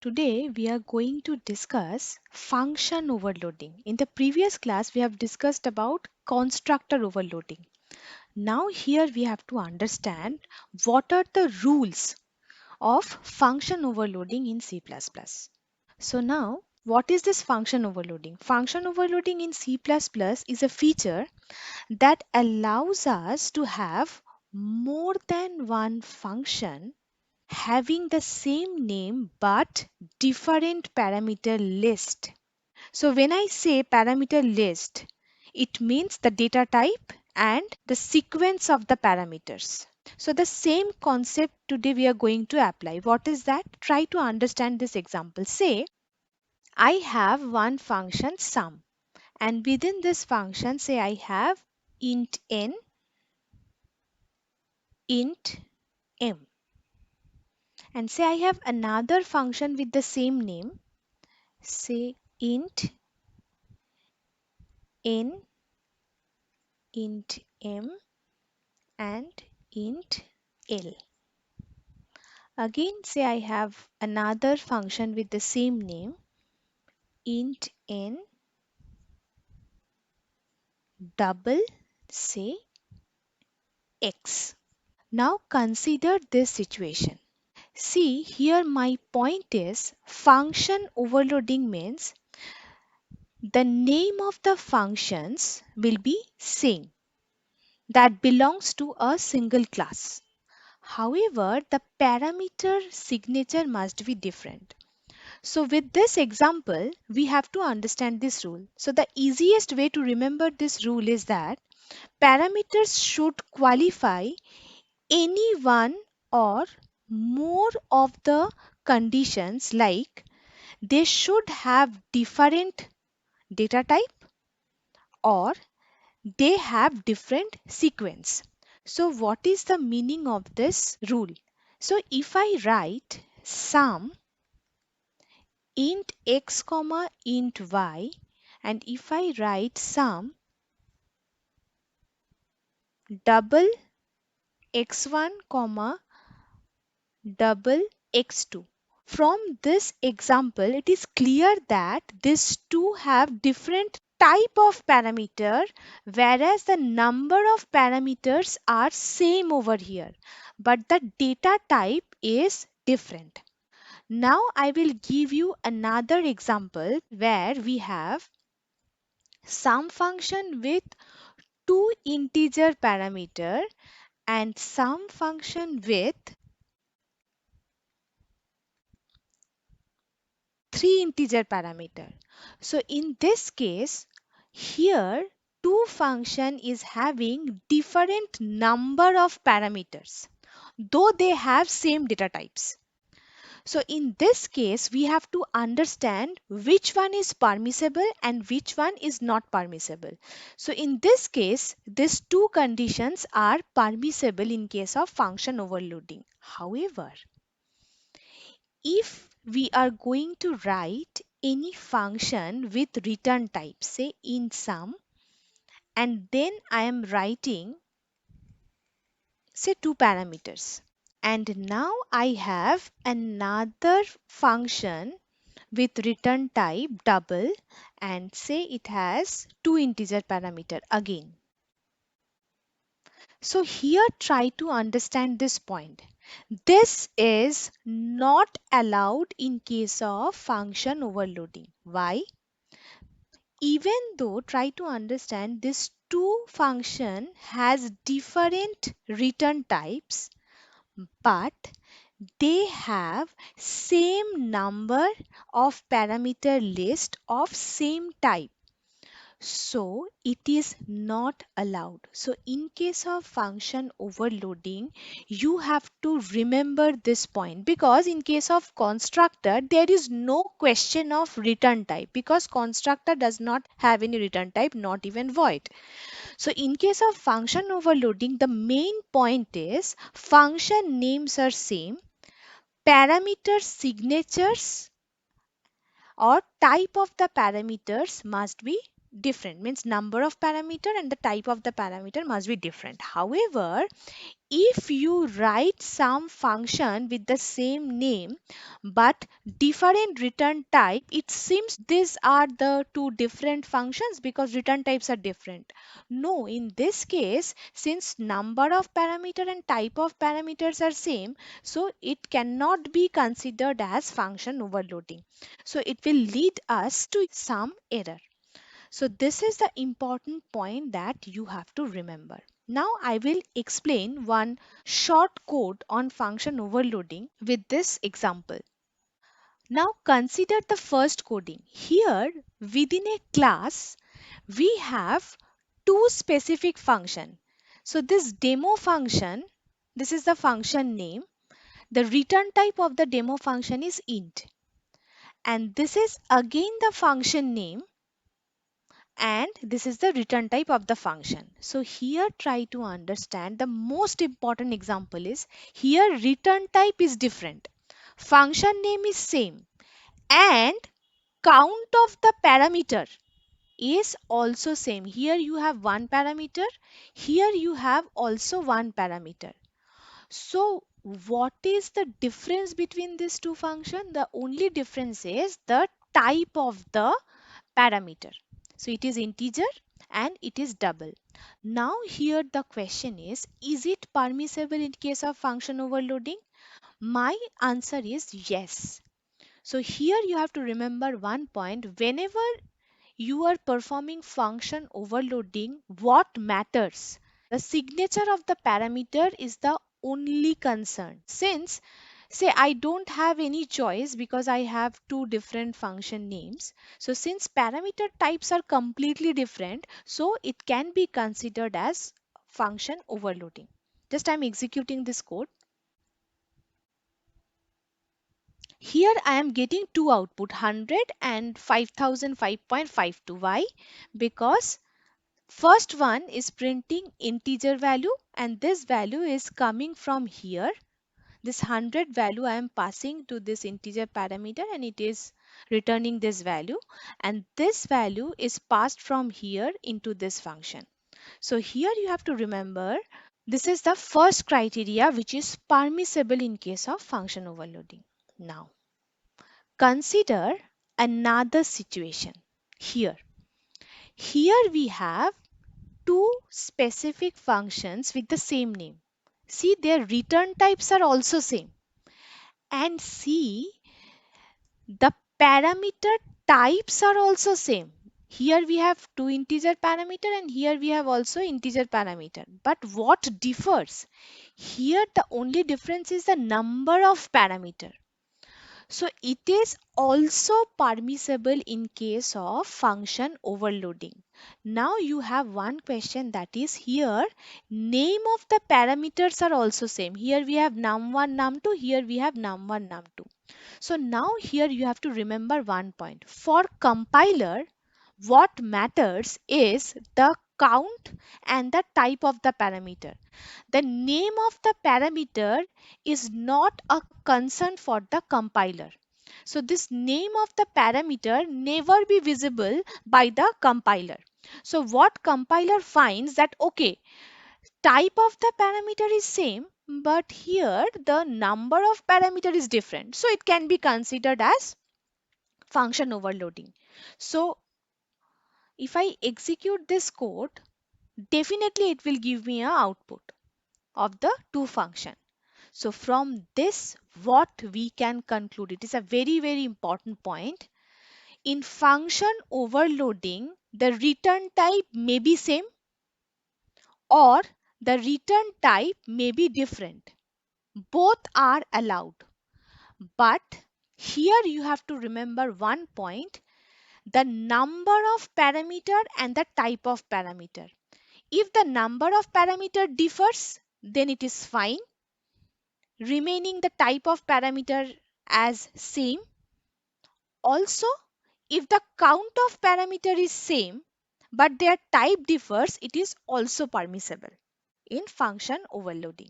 Today we are going to discuss function overloading. In the previous class we have discussed about constructor overloading. Now here we have to understand what are the rules of function overloading in C++. So now what is this function overloading? Function overloading in C++ is a feature that allows us to have more than one function having the same name but different parameter list. So when I say parameter list, it means the data type and the sequence of the parameters. So the same concept today we are going to apply. What is that? Try to understand this example. Say I have one function sum, and within this function say I have int n, int m, and say I have another function with the same name, say int n, int m, and int l. Again say I have another function with the same name, int n, double, say x. Now consider this situation. See here my point is function overloading means the name of the functions will be same that belongs to a single class. However, the parameter signature must be different. So with this example, we have to understand this rule. So the easiest way to remember this rule is that parameters should qualify any one or more of the conditions, like they should have different data type or they have different sequence. So what is the meaning of this rule? So if I write sum int x comma int y, and if I write sum double x1 comma double x2, from this example it is clear that these two have different type of parameter, whereas the number of parameters are same over here, but the data type is different. Now I will give you another example where we have some function with two integer parameter and some function with three integer parameter. So in this case, here two function is having different number of parameters, though they have same data types. So in this case, we have to understand which one is permissible and which one is not permissible. So in this case, these two conditions are permissible in case of function overloading. However, if we are going to write any function with return type, say int sum, and then I am writing say two parameters, and now I have another function with return type double, and say it has two integer parameter again. So here try to understand this point. This is not allowed in case of function overloading. Why? Even though try to understand this two function has different return types, but they have same number of parameter list of same type, so it is not allowed. So in case of function overloading, you have to remember this point, because in case of constructor there is no question of return type, because constructor does not have any return type, not even void. So in case of function overloading, the main point is function names are same, parameter signatures or type of the parameters must be different, means number of parameter and the type of the parameter must be different. However, if you write some function with the same name but different return type, it seems these are the two different functions because return types are different. No, in this case, since number of parameter and type of parameters are same, so it cannot be considered as function overloading. So it will lead us to some error. So this is the important point that you have to remember. Now I will explain one short code on function overloading with this example. Now consider the first coding. Here within a class we have two specific function. So this demo function, this is the function name. The return type of the demo function is int. And this is again the function name, and this is the return type of the function. So here try to understand the most important example is here return type is different. Function name is same and count of the parameter is also same. Here you have one parameter, here you have also one parameter. So what is the difference between these two functions? The only difference is the type of the parameter. So it is integer and it is double. Now here the question is it permissible in case of function overloading? My answer is yes. So here you have to remember one point: whenever you are performing function overloading, what matters? The signature of the parameter is the only concern. Since say I don't have any choice because I have two different function names. So since parameter types are completely different, so it can be considered as function overloading. Just I'm executing this code. Here I am getting two output, 100 and 5005.52. Why? Because first one is printing integer value and this value is coming from here. This 100 value I am passing to this integer parameter and it is returning this value, and this value is passed from here into this function. So here you have to remember this is the first criteria which is permissible in case of function overloading. Now consider another situation. Here we have two specific functions with the same name. See, their return types are also same. And see, the parameter types are also same. Here we have two integer parameter and here we have also integer parameter. But what differs? Here the only difference is the number of parameter. So it is also permissible in case of function overloading. Now you have one question, that is here name of the parameters are also same. Here we have num1, num2, here we have num1, num2. So now here you have to remember one point. For compiler, what matters is the count and the type of the parameter. The name of the parameter is not a concern for the compiler. So this name of the parameter never be visible by the compiler. So what compiler finds that okay, type of the parameter is same, but here the number of parameter is different. So it can be considered as function overloading. So if I execute this code, definitely it will give me a output of the two function. So from this, what we can conclude, it is a very important point. In function overloading, the return type may be same or the return type may be different. Both are allowed. But here you have to remember one point: the number of parameter and the type of parameter. If the number of parameter differs, then it is fine, remaining the type of parameter as same. Also, if the count of parameter is same but their type differs, it is also permissible in function overloading.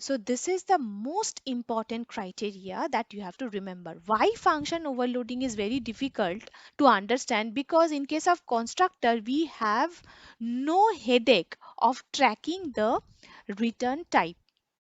So this is the most important criteria that you have to remember. Why function overloading is very difficult to understand? Because in case of constructor, we have no headache of tracking the return type.